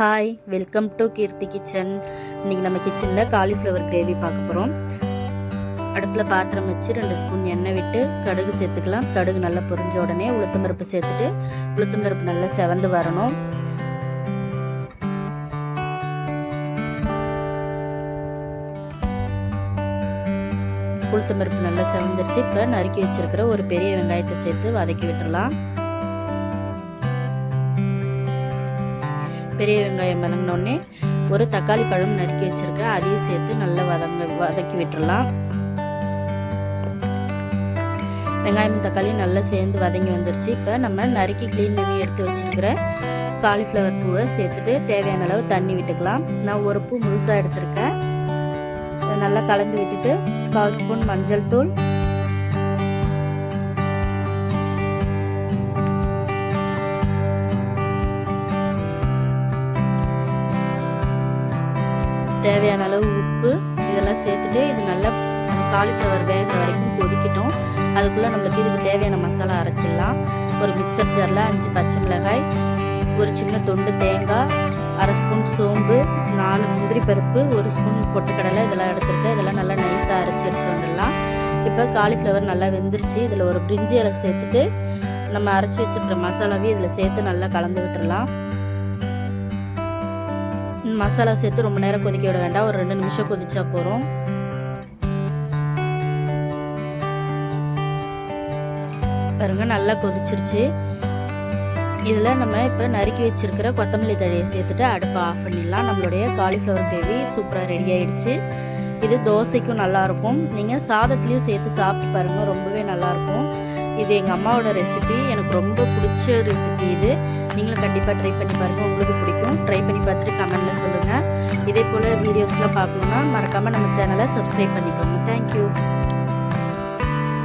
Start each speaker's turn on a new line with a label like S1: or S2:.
S1: Hi, welcome to Keerthi kitchen. இன்றைக்கி நம்ம கிச்சனில் காலிஃப்ளவர் கிரேவி பார்க்க போகிறோம். அடுப்பில் பாத்திரம் வச்சு 2 ஸ்பூன் எண்ணெய் விட்டு கடுகு சேர்த்துக்கலாம். கடுகு நல்லா பொரிஞ்ச உடனே உளுத்தம்பருப்பு சேர்த்துட்டு உளுத்தம்பருப்பு நல்லா செவந்து வரணும். உளுத்தம்பருப்பு நல்லா செவந்துருச்சு. இப்போ நறுக்கி வச்சிருக்கிற ஒரு பெரிய வெங்காயத்தை சேர்த்து வதக்கி விட்டுடலாம். பெரிய வெங்காயம் வதங்கினோடனே ஒரு தக்காளி பழம் நறுக்கி வச்சிருக்கேன், அதையும் சேர்த்து நல்லா வதக்கி விட்டுடலாம். வெங்காயம் தக்காளி நல்லா சேர்ந்து வதங்கி வந்துருச்சு. இப்போ நம்ம நறுக்கி க்ளீன் பண்ணி எடுத்து வச்சிருக்கிற காலிஃப்ளவர் பூவை சேர்த்துட்டு தேவையான அளவு தண்ணி விட்டுக்கலாம். நான் ஒரு பூ முழுசாக எடுத்திருக்கேன். அதை நல்லா கலந்து விட்டுட்டு 1/4 ஸ்பூன் மஞ்சள் தூள், தேவையான அளவு உப்பு இதெல்லாம் சேர்த்துட்டு இது நல்லா காலிஃப்ளவர் வேகிற வரைக்கும் கொதிக்கட்டும். அதுக்குள்ளே நம்மளுக்கு இதுக்கு தேவையான மசாலா அரைச்சிடலாம். ஒரு மிக்சர் ஜாரில் 5 பச்சை மிளகாய், ஒரு சின்ன துண்டு தேங்காய், 1/2 ஸ்பூன் சோம்பு, 4 முந்திரி பருப்பு, 1 ஸ்பூன் பொட்டுக்கடலை இதெல்லாம் எடுத்துருக்கேன். இதெல்லாம் நல்லா நைஸாக அரைச்சி எடுத்துகிட்டு வந்துடலாம். இப்போ காலிஃப்ளவர் நல்லா வெந்துருச்சு. இதில் ஒரு பிரிஞ்சி இலை சேர்த்துட்டு நம்ம அரைச்சி வச்சுருக்கிற மசாலாவையும் இதில் சேர்த்து நல்லா கலந்து விட்டுடலாம். மசாலா சேர்த்து ரொம்ப நேரம் கொதிக்க விட வேண்டாம், ஒரு 2 நிமிஷம் கொதிச்சா போகிறோம். பாருங்க நல்லா கொதிச்சிருச்சு. இதில் நம்ம இப்போ நறுக்கி வச்சிருக்கிற கொத்தமல்லி தழையை சேர்த்துட்டு அடுப்பை ஆஃப் பண்ணிடலாம். நம்மளுடைய காலிஃப்ளவர் கிரேவி சூப்பராக ரெடி ஆயிடுச்சு. இது தோசைக்கும் நல்லாயிருக்கும். நீங்கள் சாதத்துலேயும் சேர்த்து சாப்பிட்டு பாருங்கள், ரொம்பவே நல்லாயிருக்கும். இது எங்கள் அம்மாவோட ரெசிபி, எனக்கு ரொம்ப பிடிச்ச ரெசிபி இது. நீங்களும் கண்டிப்பாக ட்ரை பண்ணி பாருங்கள், உங்களுக்கு பிடிக்கும். ட்ரை பண்ணி பார்த்துட்டு கமெண்ட்டில் சொல்லுங்கள். இதே போல் வீடியோஸ்லாம் பார்க்கணுன்னா மறக்காமல் நம்ம சேனலை சப்ஸ்கிரைப் பண்ணிக்கோங்க. தேங்க்யூ.